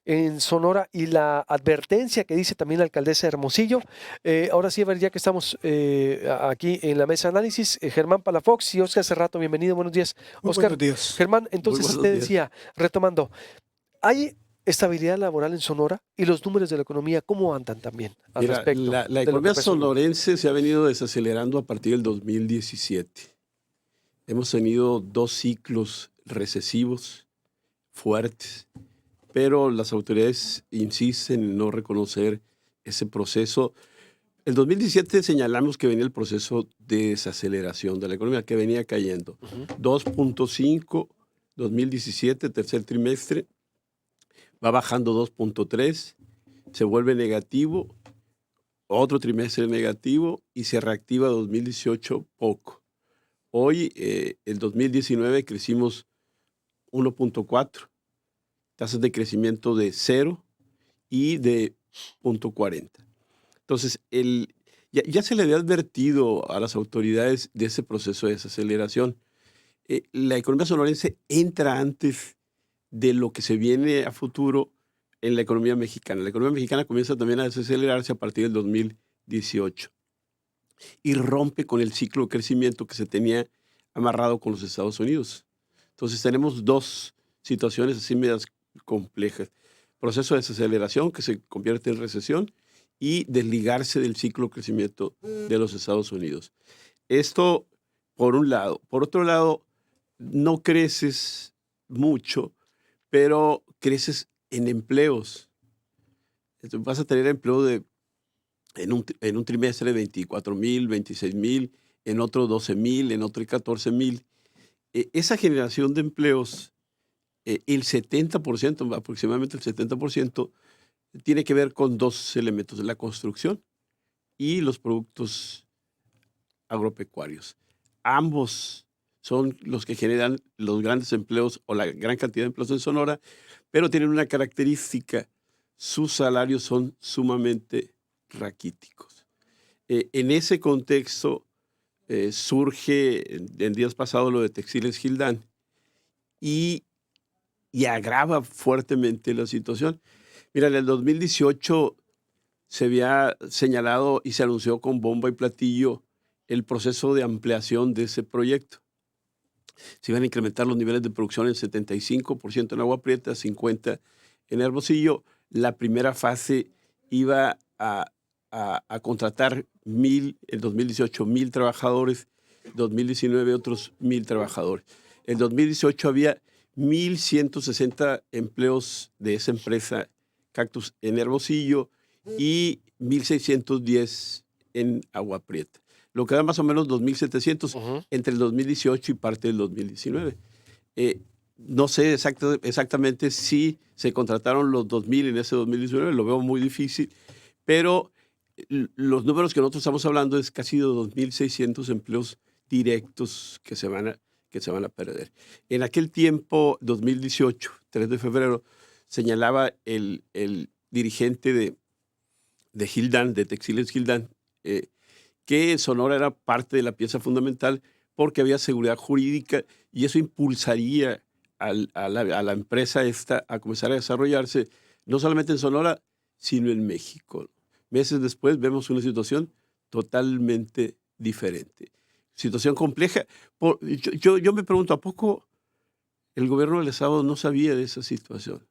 en Sonora y la advertencia que dice también la alcaldesa de Hermosillo. Ahora sí, a ver, ya que estamos aquí en la mesa de análisis, Germán Palafox y Oscar Cerrato, bienvenido, buenos días. Muy Oscar, buenos días. Germán, Muy entonces buenos te días. decía, retomando, ¿hay estabilidad laboral en Sonora y los números de la economía cómo andan también al Mira, respecto la de lo que economía presumimos? sonorense se ha venido desacelerando a partir del 2017. Hemos tenido 2 ciclos recesivos fuertes, pero las autoridades insisten en no reconocer ese proceso. El 2017 señalamos que venía el proceso de desaceleración de la economía, que venía cayendo. Ujú. 2.5, 2017, tercer trimestre, va bajando 2.3, se vuelve negativo, otro trimestre negativo y se reactiva 2018 poco. Hoy, el 2019, crecimos 1.4, tasas de crecimiento de 0 y de 0.40. Entonces, ya se le había advertido a las autoridades de ese proceso de desaceleración. La economía sonorense entra antes de lo que se viene a futuro en la economía mexicana. La economía mexicana comienza también a desacelerarse a partir del 2018 y rompe con el ciclo de crecimiento que se tenía amarrado con los Estados Unidos. Entonces tenemos dos situaciones así medias complejas. Proceso de desaceleración que se convierte en recesión y desligarse del ciclo de crecimiento de los Estados Unidos. Esto por un lado. Por otro lado, no creces mucho, pero creces en empleos. Entonces, vas a tener empleo en un trimestre 24,000, 26,000, en otro 12,000, en otro 14,000. Esa generación de empleos, el 70%, aproximadamente el 70%, tiene que ver con dos elementos: la construcción y los productos agropecuarios. Ambos son los que generan los grandes empleos o la gran cantidad de empleos en Sonora, pero tienen una característica: sus salarios son sumamente raquíticos. En ese contexto surge en días pasados lo de Textiles Gildan y, y agrava fuertemente la situación. Mira, en el 2018 se había señalado y se anunció con bomba y platillo el proceso de ampliación de ese proyecto. Se iban a incrementar los niveles de producción en 75% en Agua Prieta, 50% en Hermosillo. La primera fase iba a contratar en 2018 1,000 trabajadores, 2019 otros 1,000 trabajadores. En 2018 había 1,160 empleos de esa empresa Cactus en Hermosillo y 1,610 en Agua Prieta, lo que da más o menos 2,700 Ujú. entre el 2018 y parte del 2019. No sé exactamente si se contrataron los 2,000 en ese 2019, lo veo muy difícil, pero los números que nosotros estamos hablando es casi de 2,600 empleos directos que se van a perder. En aquel tiempo, 2018, 3 de febrero, señalaba el dirigente de Gildan, de Textiles Gildan, que Sonora era parte de la pieza fundamental porque había seguridad jurídica y eso impulsaría a la empresa esta a comenzar a desarrollarse, no solamente en Sonora, sino en México. Meses después vemos una situación totalmente diferente. Situación compleja. Yo me pregunto, ¿a poco el gobierno del Estado no sabía de esa situación?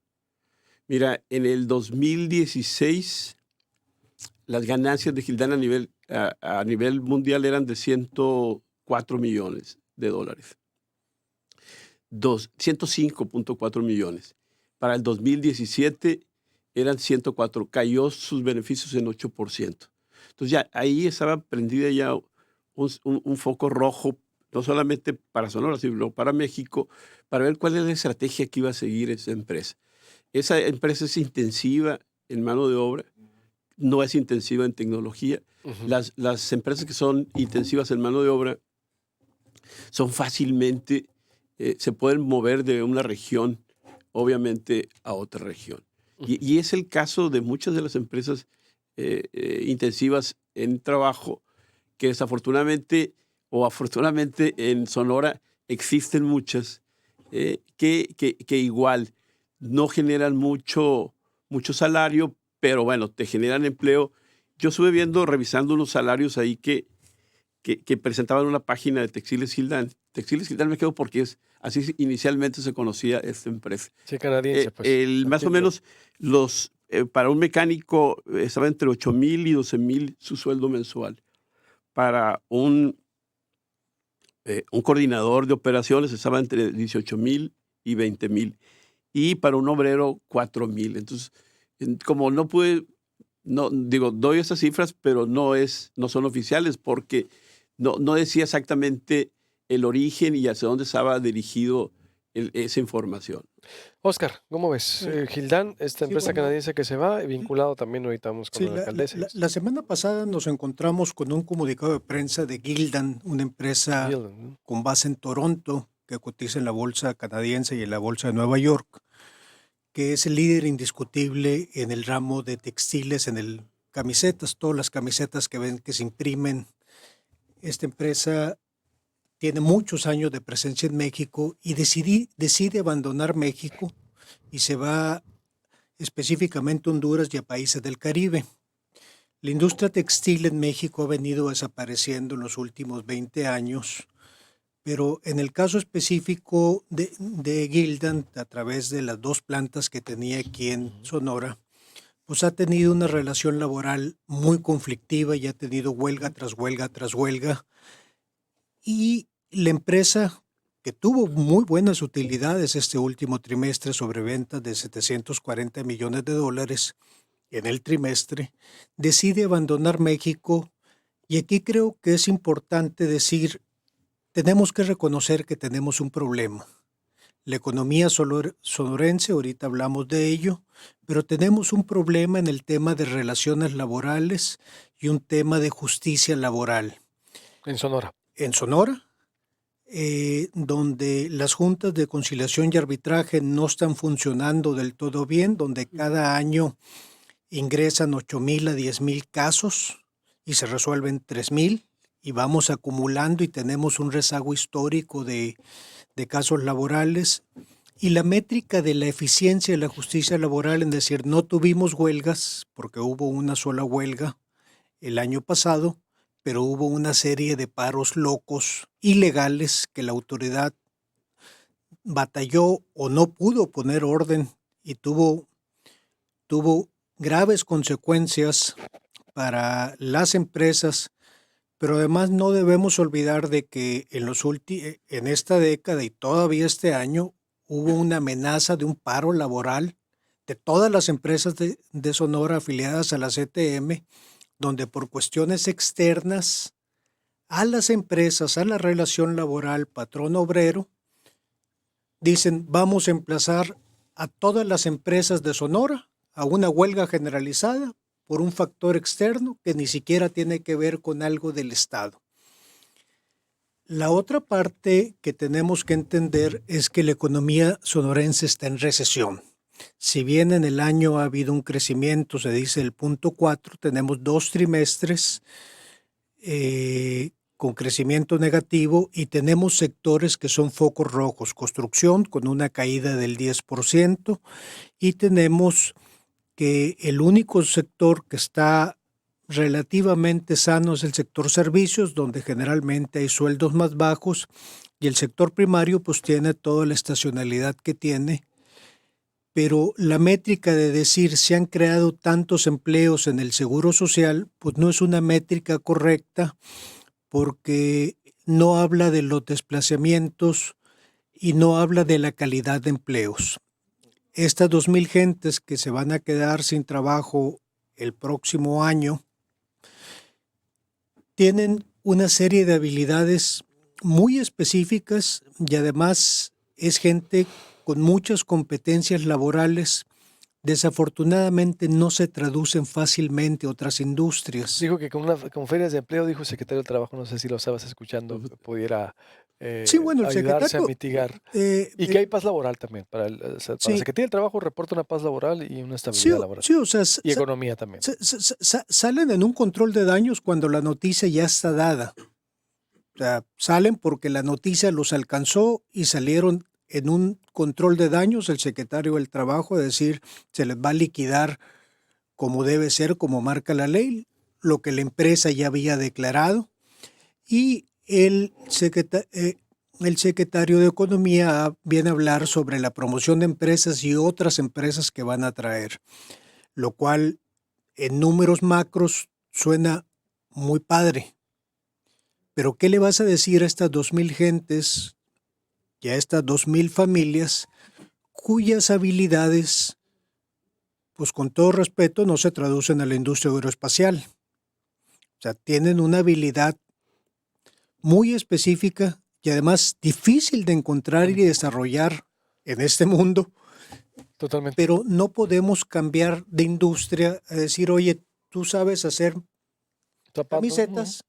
Mira, en el 2016 las ganancias de Gildan a nivel mundial eran de 104 millones de dólares. 105.4 millones. Para el 2017 eran 104. Cayó sus beneficios en 8%. Entonces ya ahí estaba prendida ya un foco rojo, no solamente para Sonora, sino para México, para ver cuál es la estrategia que iba a seguir esa empresa. Esa empresa es intensiva en mano de obra, no es intensiva en tecnología. Ujú. Las empresas que son intensivas en mano de obra son fácilmente, se pueden mover de una región, obviamente, a otra región. Ujú. Y es el caso de muchas de las empresas intensivas en trabajo, que desafortunadamente o afortunadamente en Sonora existen muchas que igual no generan mucho mucho salario, pero bueno, te generan empleo. Yo estuve revisando unos salarios ahí que presentaban una página de Textiles Gildan. Textiles Gildan me quedo porque así inicialmente se conocía esta empresa. Sí, canadiense, pues. Más o menos para un mecánico estaba entre 8,000 y 12,000 su sueldo mensual. Para un coordinador de operaciones estaba entre 18,000 y 20,000. Y para un obrero, 4,000. Entonces, como no pude, no digo, doy esas cifras, pero no son oficiales porque no decía exactamente el origen y hacia dónde estaba dirigido esa información. Oscar, ¿cómo ves? Gildan, esta Sí, empresa bueno, canadiense que se va, vinculado también ahorita vamos con sí, la alcaldesa. la semana pasada nos encontramos con un comunicado de prensa de Gildan, una empresa Gildan, ¿no? con base en Toronto, que cotiza en la bolsa canadiense y en la bolsa de Nueva York, que es el líder indiscutible en el ramo de textiles, camisetas, todas las camisetas que ven que se imprimen. Esta empresa tiene muchos años de presencia en México y decide abandonar México y se va específicamente a Honduras y a países del Caribe. La industria textil en México ha venido desapareciendo en los últimos 20 años, pero en el caso específico de Gildan, a través de las 2 plantas que tenía aquí en Sonora, pues ha tenido una relación laboral muy conflictiva y ha tenido huelga tras huelga tras huelga. Y la empresa, que tuvo muy buenas utilidades este último trimestre sobre ventas de $740 millones en el trimestre, decide abandonar México. Y aquí creo que es importante decir, tenemos que reconocer que tenemos un problema. La economía sonorense, ahorita hablamos de ello, pero tenemos un problema en el tema de relaciones laborales y un tema de justicia laboral. En Sonora. En Sonora, donde las juntas de conciliación y arbitraje no están funcionando del todo bien, donde cada año ingresan 8,000 a 10,000 casos y se resuelven 3,000 y vamos acumulando y tenemos un rezago histórico de casos laborales. Y la métrica de la eficiencia de la justicia laboral, es decir, no tuvimos huelgas porque hubo una sola huelga el año pasado, pero hubo una serie de paros locos, ilegales, que la autoridad batalló o no pudo poner orden y tuvo graves consecuencias para las empresas, pero además no debemos olvidar de que en esta década y todavía este año hubo una amenaza de un paro laboral de todas las empresas de Sonora afiliadas a la CTM, donde por cuestiones externas a las empresas, a la relación laboral patrón-obrero, dicen vamos a emplazar a todas las empresas de Sonora a una huelga generalizada por un factor externo que ni siquiera tiene que ver con algo del Estado. La otra parte que tenemos que entender es que la economía sonorense está en recesión. Si bien en el año ha habido un crecimiento, se dice el 0.4, tenemos 2 trimestres con crecimiento negativo y tenemos sectores que son focos rojos, construcción con una caída del 10% y tenemos que el único sector que está relativamente sano es el sector servicios, donde generalmente hay sueldos más bajos y el sector primario pues tiene toda la estacionalidad que tiene. Pero la métrica de decir se han creado tantos empleos en el Seguro Social, pues no es una métrica correcta porque no habla de los desplazamientos y no habla de la calidad de empleos. Estas 2,000 gentes que se van a quedar sin trabajo el próximo año tienen una serie de habilidades muy específicas y además es gente con muchas competencias laborales. Desafortunadamente no se traducen fácilmente a otras industrias. Dijo que con ferias de empleo, dijo el secretario del Trabajo, no sé si lo estabas escuchando, pudiera Sí, bueno, el ayudarse a secretario, mitigar. Y que hay paz laboral también. Para la sí, Secretaría del Trabajo reporta una paz laboral y una sí, estabilidad laboral. sí, o sea, Y economía también. salen en un control de daños cuando la noticia ya está dada. O sea, salen porque la noticia los alcanzó y salieron en un control de daños, el secretario del Trabajo, es decir, se les va a liquidar como debe ser, como marca la ley, lo que la empresa ya había declarado. Y el secretario de Economía viene a hablar sobre la promoción de empresas y otras empresas que van a traer, lo cual en números macros suena muy padre. Pero ¿qué le vas a decir a estas 2,000 gentes y a estas 2,000 familias cuyas habilidades, pues con todo respeto, no se traducen a la industria aeroespacial? O sea, tienen una habilidad muy específica y además difícil de encontrar y desarrollar en este mundo, Totalmente. pero no podemos cambiar de industria a decir, oye, tú sabes hacer Zapatos, camisetas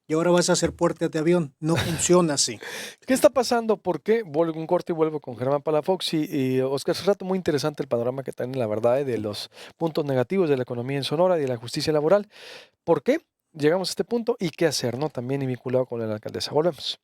y ahora vas a hacer puertas de avión. No funciona así. ¿Qué está pasando? ¿Por qué? Vuelvo un corte y vuelvo con Germán Palafox y Oscar Serrato. Muy interesante el panorama que tienen, la verdad, de los puntos negativos de la economía en Sonora y de la justicia laboral. ¿Por qué llegamos a este punto y qué hacer, ¿no? También y vinculado con la alcaldesa. Volvemos.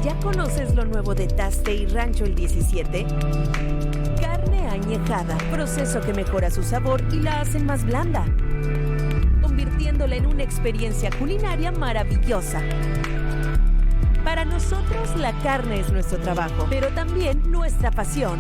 ¿Ya conoces lo nuevo de Taste y Rancho el 17? Carne añejada, proceso que mejora su sabor y la hacen más blanda, convirtiéndola en una experiencia culinaria maravillosa. Para nosotros la carne es nuestro trabajo, pero también nuestra pasión.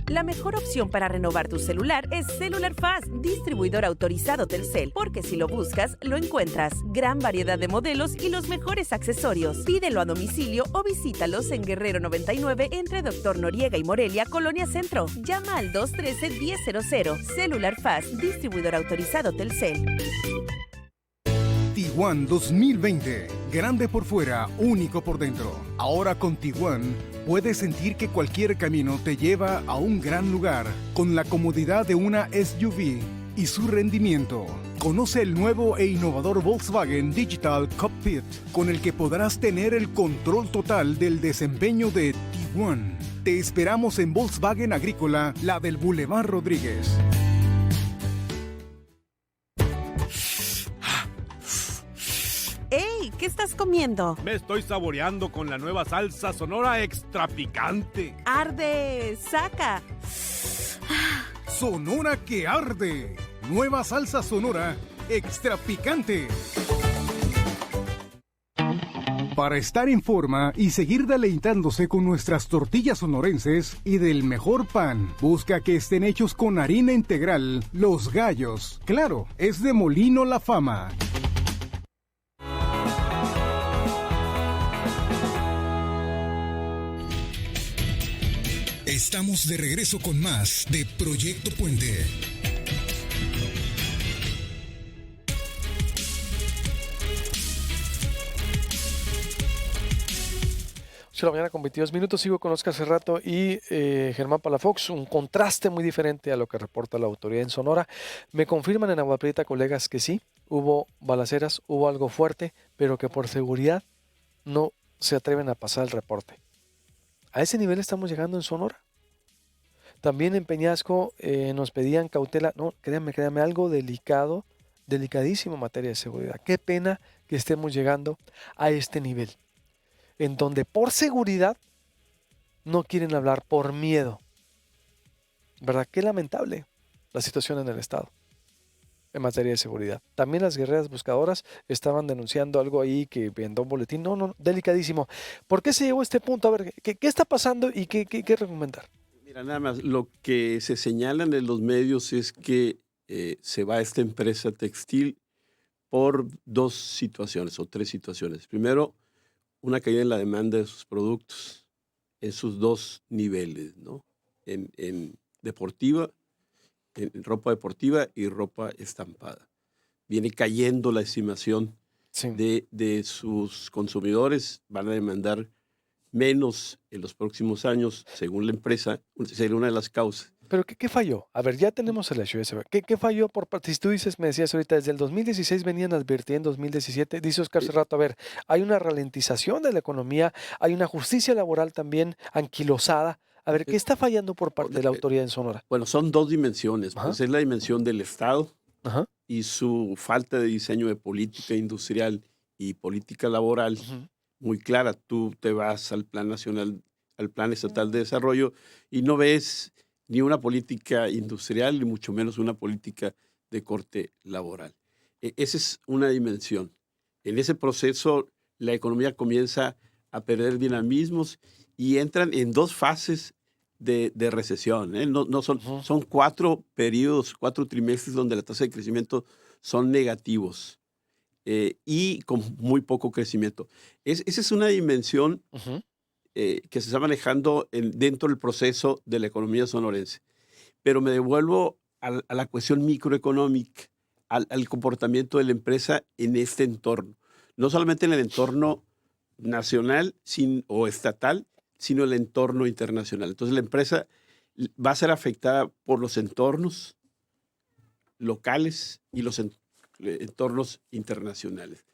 La mejor opción para renovar tu celular es Cellular Fast, distribuidor autorizado Telcel, porque si lo buscas, lo encuentras. Gran variedad de modelos y los mejores accesorios. Pídelo a domicilio o visítalos en Guerrero 99 entre Dr. Noriega y Morelia, Colonia Centro. Llama al 213-1000. Cellular Fast, distribuidor autorizado Telcel. Tiguan 2020. Grande por fuera, único por dentro. Ahora con Tiguan puedes sentir que cualquier camino te lleva a un gran lugar, con la comodidad de una SUV y su rendimiento. Conoce el nuevo e innovador Volkswagen Digital Cockpit, con el que podrás tener el control total del desempeño de Tiguan. Te esperamos en Volkswagen Agrícola, la del Boulevard Rodríguez. ¡Ey! ¿Qué estás comiendo? Me estoy saboreando con la nueva salsa Sonora extra picante. ¡Arde! ¡Saca! Sonora que arde. Nueva salsa Sonora extra picante. Para estar en forma y seguir deleitándose con nuestras tortillas sonorenses y del mejor pan, busca que estén hechos con harina integral, Los Gallos. Claro, es de Molino La Fama. Estamos de regreso con más de Proyecto Puente. De la mañana con 22 minutos, sigo con Oscar Serrato y Germán Palafox, un contraste muy diferente a lo que reporta la autoridad en Sonora. Me confirman en Agua Prieta, colegas, que sí, hubo balaceras, hubo algo fuerte, pero que por seguridad no se atreven a pasar el reporte. A ese nivel estamos llegando en Sonora. También en Peñasco nos pedían cautela, no, créanme, algo delicado, delicadísimo en materia de seguridad. Qué pena que estemos llegando a este nivel, en donde por seguridad no quieren hablar por miedo. ¿Verdad? Qué lamentable la situación en el Estado en materia de seguridad. También las guerreras buscadoras estaban denunciando algo ahí que vendó un boletín. No, delicadísimo. ¿Por qué se llegó a este punto? A ver, ¿qué está pasando y qué recomendar? Mira, nada más, lo que se señalan en los medios es que se va esta empresa textil por dos situaciones o tres situaciones. Primero, una caída en la demanda de sus productos en sus dos niveles, ¿no? En deportiva, en ropa deportiva y ropa estampada. Viene cayendo la estimación Sí. de sus consumidores, van a demandar menos en los próximos años, según la empresa, sería una de las causas. Pero ¿qué falló? A ver, ya tenemos el hecho ese. ¿Qué falló por parte? Si tú dices, me decías ahorita, desde el 2016 venían advirtiendo, 2017, dice Oscar Cerrato, a ver, hay una ralentización de la economía, hay una justicia laboral también anquilosada. A ver, ¿qué está fallando por parte de la autoridad en Sonora? Bueno, son dos dimensiones. Ajá. Pues es la dimensión del Estado Ajá. y su falta de diseño de política industrial y política laboral Ujú. muy clara. Tú te vas al Plan Nacional, al Plan Estatal de Desarrollo y no ves ni una política industrial, ni mucho menos una política de corte laboral. Esa es una dimensión. En ese proceso, la economía comienza a perder dinamismos y entran en dos fases de recesión. No son, Ujú. son 4 periodos, 4 trimestres donde la tasa de crecimiento son negativos y con muy poco crecimiento. Esa es una dimensión Ujú. que se está manejando dentro del proceso de la economía sonorense. Pero me devuelvo a la cuestión microeconómica, al comportamiento de la empresa en este entorno. No solamente en el entorno nacional o estatal, sino el entorno internacional. Entonces la empresa va a ser afectada por los entornos locales y los entornos internacionales.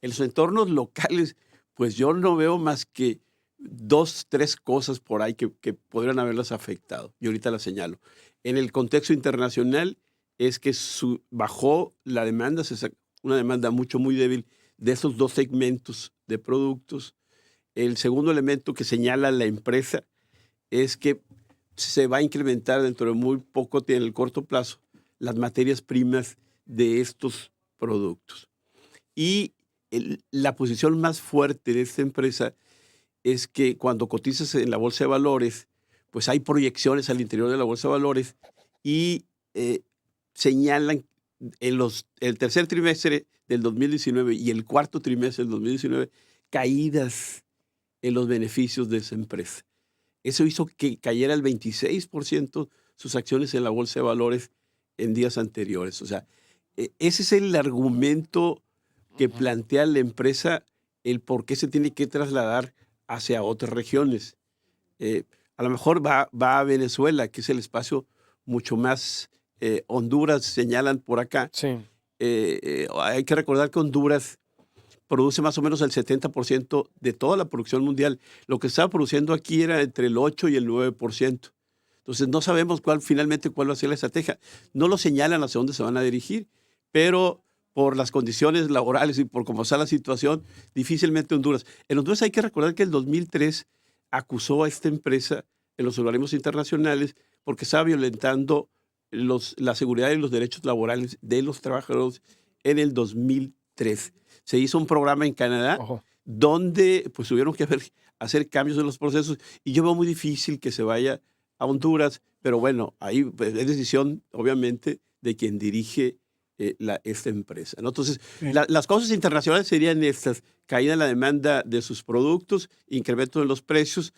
En los entornos locales, pues yo no veo más que 2, 3 cosas por ahí que podrían haberlas afectado. Y ahorita las señalo. En el contexto internacional es que bajó la demanda, una demanda muy débil de esos 2 segmentos de productos. El segundo elemento que señala la empresa es que se va a incrementar dentro de muy poco, en el corto plazo, las materias primas de estos productos. Y la posición más fuerte de esta empresa es que cuando cotizas en la Bolsa de Valores, pues hay proyecciones al interior de la Bolsa de Valores y señalan el tercer trimestre del 2019 y el cuarto trimestre del 2019 caídas en los beneficios de esa empresa. Eso hizo que cayera el 26% sus acciones en la Bolsa de Valores en días anteriores. O sea, ese es el argumento que plantea la empresa, el por qué se tiene que trasladar hacia otras regiones. A lo mejor va a Venezuela, que es el espacio mucho más, Honduras señalan por acá. Sí. Hay que recordar que Honduras produce más o menos el 70% de toda la producción mundial. Lo que estaba produciendo aquí era entre el 8 y el 9%. Entonces no sabemos finalmente cuál va a ser la estrategia. No lo señalan hacia dónde se van a dirigir, pero por las condiciones laborales y por cómo está la situación, difícilmente Honduras. En Honduras hay que recordar que el 2003 acusó a esta empresa en los organismos internacionales porque estaba violentando la seguridad y los derechos laborales de los trabajadores en el 2003. Se hizo un programa en Canadá Ojo. donde pues tuvieron que hacer cambios en los procesos y yo veo muy difícil que se vaya a Honduras, pero bueno, ahí pues, es decisión obviamente de quien dirige esta empresa, ¿no? Entonces, las causas internacionales serían estas: caída en la demanda de sus productos, incremento en los precios,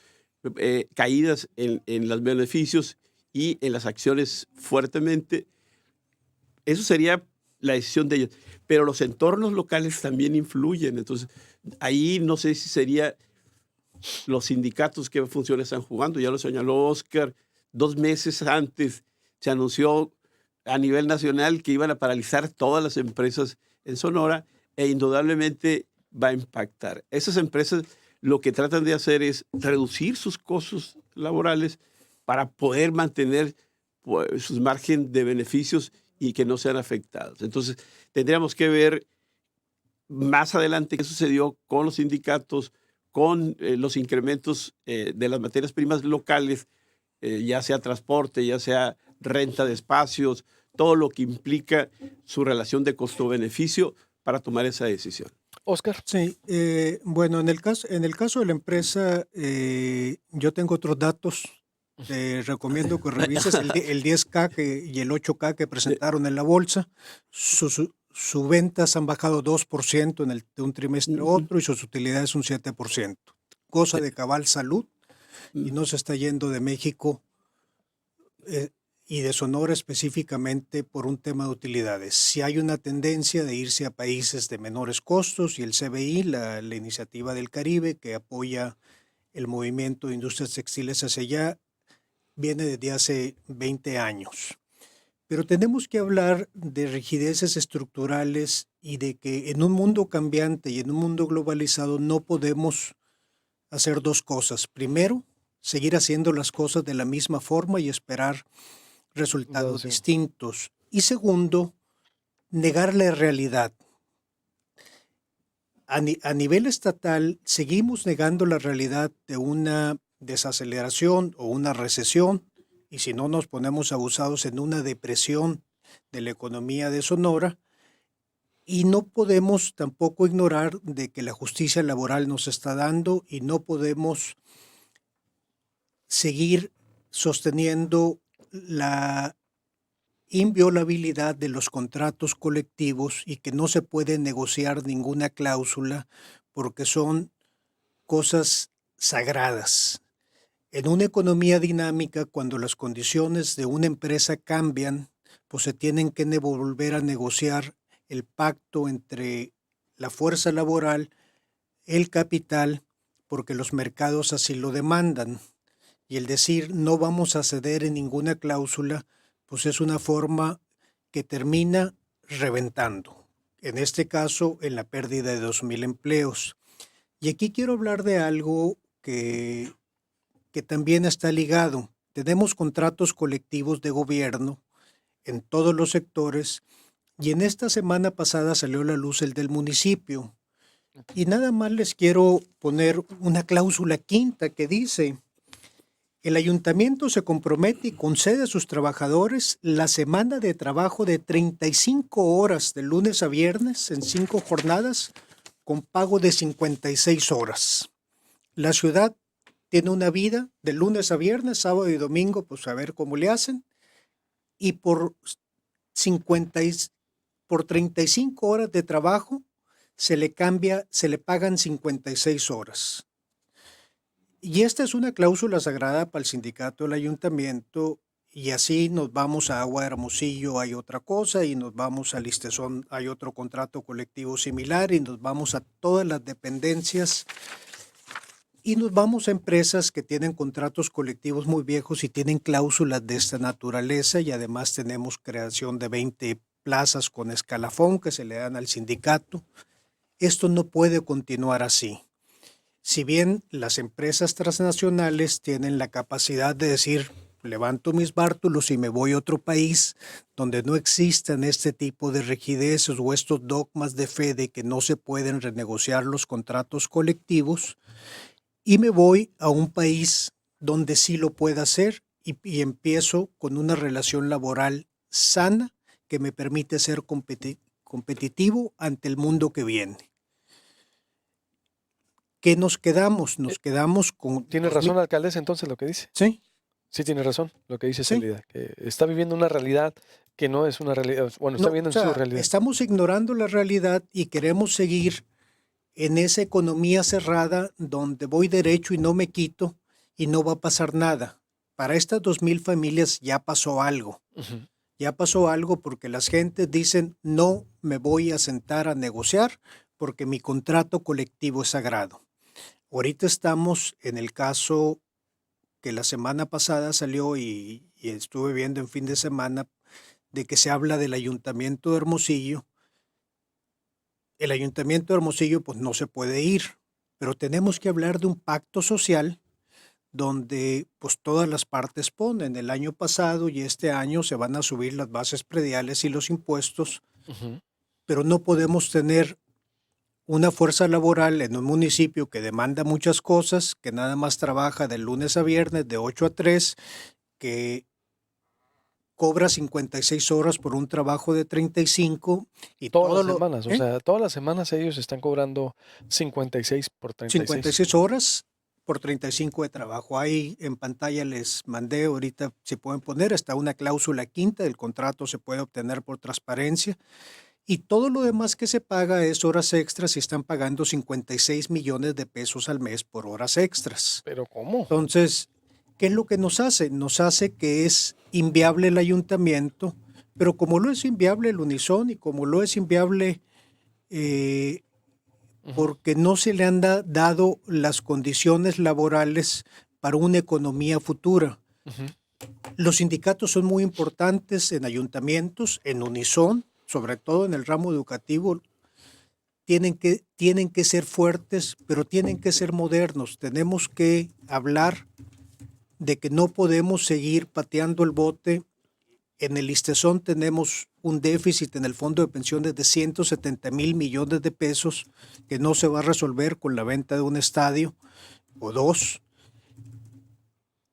caídas en los beneficios y en las acciones fuertemente. Eso sería la decisión de ellos. Pero los entornos locales también influyen. Entonces, ahí no sé si sería los sindicatos qué funciones están jugando. Ya lo señaló Oscar. 2 meses antes se anunció a nivel nacional que iban a paralizar todas las empresas en Sonora e indudablemente va a impactar. Esas empresas lo que tratan de hacer es reducir sus costos laborales para poder mantener pues, sus márgenes de beneficios y que no sean afectados. Entonces, tendríamos que ver más adelante qué sucedió con los sindicatos, con los incrementos de las materias primas locales, ya sea transporte, ya sea renta de espacios, todo lo que implica su relación de costo-beneficio para tomar esa decisión. Oscar. Sí, bueno, en el caso de la empresa, yo tengo otros datos. Te recomiendo que revises el 10K y el 8K que presentaron en la bolsa. Sus ventas han bajado 2% de un trimestre a otro y sus utilidades un 7%. Cosa de cabal salud y no se está yendo de México y de Sonora específicamente por un tema de utilidades. Si hay una tendencia de irse a países de menores costos y el CBI, la Iniciativa del Caribe, que apoya el movimiento de industrias textiles hacia allá viene desde hace 20 años. Pero tenemos que hablar de rigideces estructurales y de que en un mundo cambiante y en un mundo globalizado no podemos hacer dos cosas. Primero, seguir haciendo las cosas de la misma forma y esperar resultados Sí. distintos. Y segundo, negar la realidad. A nivel estatal, seguimos negando la realidad de una desaceleración o una recesión, y si no nos ponemos abusados en una depresión de la economía de Sonora, y no podemos tampoco ignorar de que la justicia laboral nos está dando y no podemos seguir sosteniendo la inviolabilidad de los contratos colectivos y que no se puede negociar ninguna cláusula porque son cosas sagradas. En una economía dinámica, cuando las condiciones de una empresa cambian, pues se tienen que volver a negociar el pacto entre la fuerza laboral, el capital, porque los mercados así lo demandan. Y el decir no vamos a ceder en ninguna cláusula, pues es una forma que termina reventando. En este caso, en la pérdida de 2,000 empleos. Y aquí quiero hablar de algo que también está ligado. Tenemos contratos colectivos de gobierno en todos los sectores y en esta semana pasada salió a la luz el del municipio. Y nada más les quiero poner una cláusula quinta que dice: el ayuntamiento se compromete y concede a sus trabajadores la semana de trabajo de 35 horas de lunes a viernes en 5 jornadas con pago de 56 horas. La ciudad tiene una vida de lunes a viernes, sábado y domingo, pues a ver cómo le hacen, y por 35 horas de trabajo se le pagan 56 horas. Y esta es una cláusula sagrada para el sindicato del ayuntamiento, y así nos vamos a Agua de Hermosillo, hay otra cosa, y nos vamos a Listezón, hay otro contrato colectivo similar, y nos vamos a todas las dependencias, y nos vamos a empresas que tienen contratos colectivos muy viejos y tienen cláusulas de esta naturaleza, y además tenemos creación de 20 plazas con escalafón que se le dan al sindicato. Esto no puede continuar así. Si bien las empresas transnacionales tienen la capacidad de decir, levanto mis bártulos y me voy a otro país donde no existan este tipo de rigideces o estos dogmas de fe de que no se pueden renegociar los contratos colectivos, y me voy a un país donde sí lo pueda hacer y empiezo con una relación laboral sana que me permite ser competitivo ante el mundo que viene. ¿Qué nos quedamos? Nos quedamos con... Tiene razón, alcaldesa, entonces lo que dice. Sí. Sí, tiene razón lo que dice Sí. Celida, que está viviendo una realidad que no es una realidad. Bueno, está No, viviendo o sea, en su realidad. estamos ignorando la realidad y queremos seguir en esa economía cerrada donde voy derecho y no me quito y no va a pasar nada. Para estas 2,000 familias ya pasó algo. Ujú. Ya pasó algo porque las gentes dicen no me voy a sentar a negociar porque mi contrato colectivo es sagrado. Ahorita estamos en el caso que la semana pasada salió y estuve viendo en fin de semana, de que se habla del Ayuntamiento de Hermosillo. El Ayuntamiento de Hermosillo pues no se puede ir, pero tenemos que hablar de un pacto social donde pues todas las partes ponen. El año pasado y este año se van a subir las bases prediales y los impuestos, Ujú. pero no podemos tener una fuerza laboral en un municipio que demanda muchas cosas, que nada más trabaja de lunes a viernes de 8 a 3, que cobra 56 horas por un trabajo de 35 y Todas todo las semanas, o sea, todas las semanas ellos están cobrando 56 por 36. 56 horas por 35 de trabajo. Ahí en pantalla les mandé, ahorita se pueden poner, está una cláusula quinta, del contrato se puede obtener por transparencia. Y todo lo demás que se paga es horas extras y están pagando 56 millones de pesos al mes por horas extras. ¿Pero cómo? Entonces, ¿qué es lo que nos hace? Nos hace que es inviable el ayuntamiento, pero como lo es inviable el Unison y como lo es inviable porque no se le han dado las condiciones laborales para una economía futura. Ujú. Los sindicatos son muy importantes en ayuntamientos, en Unison, sobre todo en el ramo educativo. Tienen que ser fuertes, pero tienen que ser modernos. Tenemos que hablar de que no podemos seguir pateando el bote. En el ISTESON tenemos un déficit en el fondo de pensiones de 170,000 millones de pesos que no se va a resolver con la venta de un estadio o dos.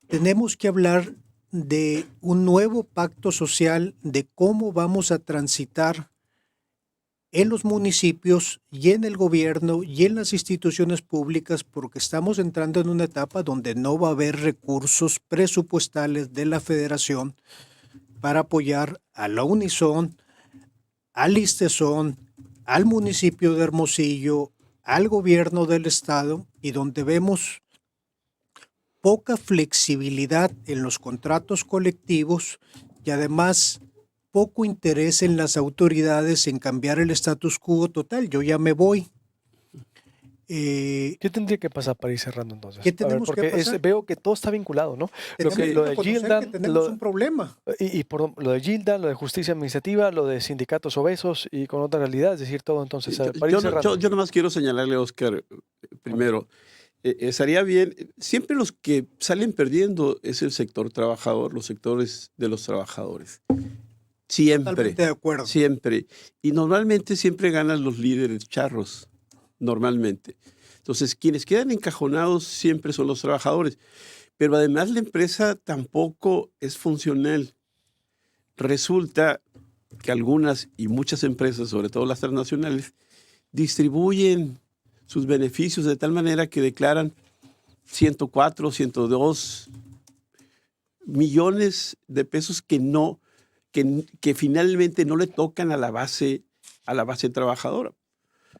Tenemos que hablar de un nuevo pacto social, de cómo vamos a transitar en los municipios y en el gobierno y en las instituciones públicas, porque estamos entrando en una etapa donde no va a haber recursos presupuestales de la federación para apoyar a la Unison, al ISTESON, al municipio de Hermosillo, al gobierno del estado, y donde vemos poca flexibilidad en los contratos colectivos y además poco interés en las autoridades en cambiar el status quo total. Yo ya me voy. ¿Qué tendría que pasar para ir cerrando entonces? ¿Qué A ver, tenemos que porque pasar? veo que todo está vinculado, ¿no? Tenemos que Lo de reconocer Gildan, que tenemos un problema. lo de Gildan, lo de justicia administrativa, lo de sindicatos obesos y con otra realidad, es decir, todo entonces, para ir cerrando. Yo nomás quiero señalarle a Oscar primero. Estaría bien, siempre los que salen perdiendo es el sector trabajador, los sectores de los trabajadores. Siempre. Totalmente de acuerdo. Siempre. Y normalmente siempre ganan los líderes charros, normalmente. Entonces, quienes quedan encajonados siempre son los trabajadores. Pero además la empresa tampoco es funcional. Resulta que algunas y muchas empresas, sobre todo las transnacionales, distribuyen sus beneficios de tal manera que declaran 104, 102 millones de pesos que finalmente no le tocan a la base trabajadora.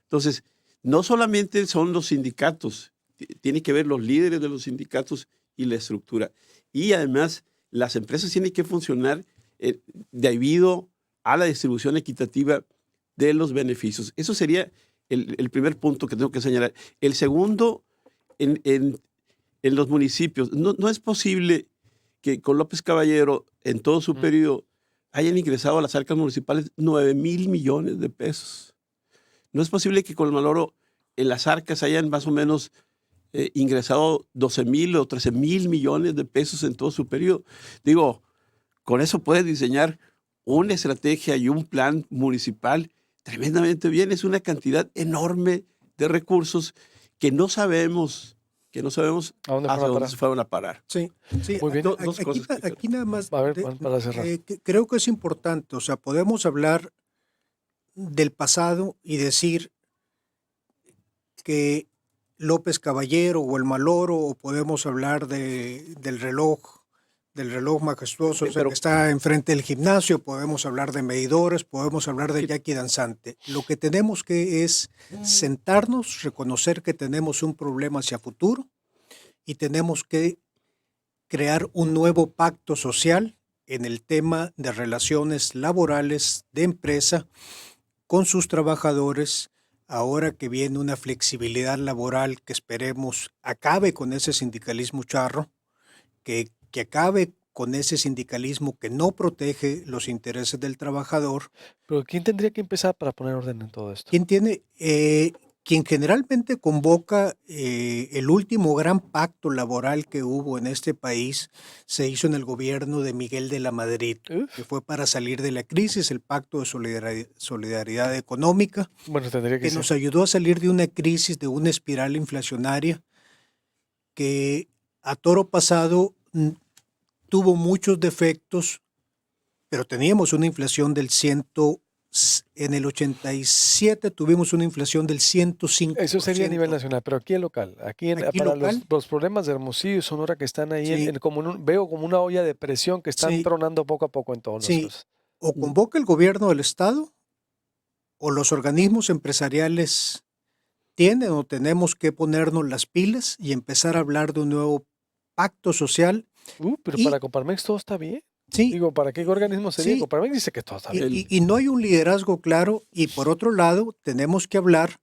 Entonces, no solamente son los sindicatos, tiene que ver los líderes de los sindicatos y la estructura. Y además, las empresas tienen que funcionar debido a la distribución equitativa de los beneficios. Eso sería el primer punto que tengo que señalar. El segundo, en los municipios, no es posible que con López Caballero, en todo su periodo, hayan ingresado a las arcas municipales 9,000 millones de pesos. No es posible que con el Maloro en las arcas hayan más o menos ingresado 12,000 o 13,000 millones de pesos en todo su periodo. Digo, con eso puedes diseñar una estrategia y un plan municipal tremendamente bien. Es una cantidad enorme de recursos que no sabemos ¿A dónde hacia fueron a dónde parar? se fueron a parar. Sí, sí. Muy bien. Dos cosas que Aquí nada más A ver, para cerrar. creo que es importante, o sea, podemos hablar del pasado y decir que López Caballero o el Maloro, o podemos hablar del reloj majestuoso, o sea, que está enfrente del gimnasio, podemos hablar de medidores, podemos hablar de Jackie Danzante. Lo que tenemos que es sentarnos, reconocer que tenemos un problema hacia futuro y tenemos que crear un nuevo pacto social en el tema de relaciones laborales de empresa con sus trabajadores, ahora que viene una flexibilidad laboral que esperemos acabe con ese sindicalismo charro, que acabe con ese sindicalismo que no protege los intereses del trabajador. Pero ¿quién tendría que empezar para poner orden en todo esto? Quien generalmente convoca el último gran pacto laboral que hubo en este país se hizo en el gobierno de Miguel de la Madrid, que fue para salir de la crisis, el Pacto de Solidaridad Económica, Bueno, tendría que que ser. nos ayudó a salir de una crisis, de una espiral inflacionaria que a toro pasado tuvo muchos defectos, pero teníamos una inflación del en el 87 tuvimos una inflación del 105%. Eso sería a nivel nacional, pero aquí en local. Aquí para local. los problemas de Hermosillo y Sonora que están ahí, Sí. veo como una olla de presión que están Sí. tronando poco a poco en todos Sí. los... O convoca el gobierno del estado o los organismos empresariales tienen o tenemos que ponernos las pilas y empezar a hablar de un nuevo pacto social. Pero Y- para Coparmex todo está bien. Sí, Digo, ¿para qué organismo sería? Sí. Coparmex dice que todo está bien. y no hay un liderazgo claro, y por otro lado tenemos que hablar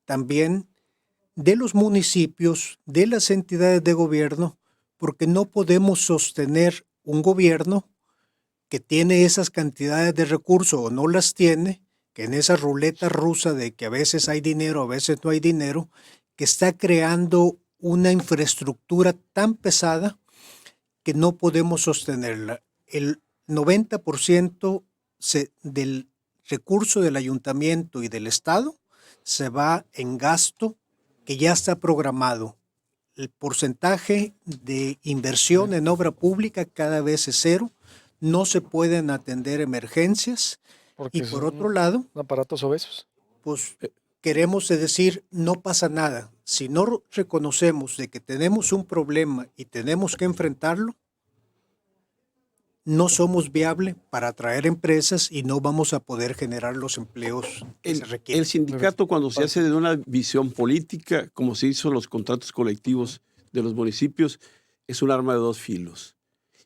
también de los municipios, de las entidades de gobierno, porque no podemos sostener un gobierno que tiene esas cantidades de recursos o no las tiene, que en esa ruleta rusa de que a veces hay dinero, a veces no hay dinero, que está creando una infraestructura tan pesada que no podemos sostenerla. El 90% del recurso del ayuntamiento y del Estado se va en gasto que ya está programado. El porcentaje de inversión en obra pública cada vez es cero. No se pueden atender emergencias. Porque Y por son otro lado, aparatos obesos. pues queremos decir, no pasa nada. Si no reconocemos de que tenemos un problema y tenemos que enfrentarlo, no somos viables para atraer empresas y no vamos a poder generar los empleos que se requieren. El sindicato, cuando se hace de una visión política, como se hizo los contratos colectivos de los municipios, es un arma de dos filos.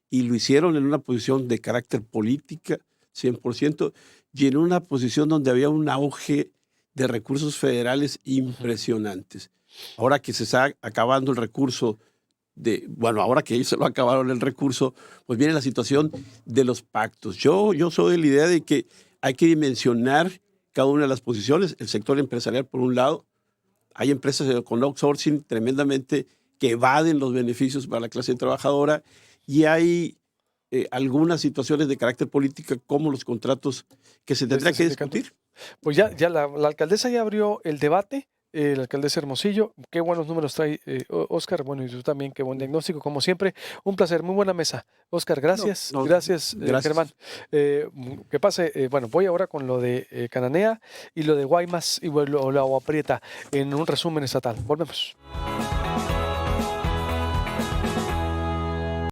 Y lo hicieron en una posición de carácter política, 100%, y en una posición donde había un auge de recursos federales impresionantes. Ahora que se está acabando el recurso ahora que ellos se lo acabaron el recurso, pues viene la situación de los pactos. Yo soy de la idea de que hay que dimensionar cada una de las posiciones. El sector empresarial, por un lado, hay empresas con outsourcing tremendamente que evaden los beneficios para la clase trabajadora, y hay algunas situaciones de carácter político como los contratos que se tendrá que discutir. Pues ya la alcaldesa ya abrió el debate. La alcaldesa Hermosillo, qué buenos números trae Óscar, bueno, y tú también, qué buen diagnóstico, como siempre, un placer, muy buena mesa. Óscar, gracias, gracias. Germán. Que pase, bueno, voy ahora con lo de Cananea y lo de Guaymas y la Agua Prieta en un resumen estatal. Volvemos.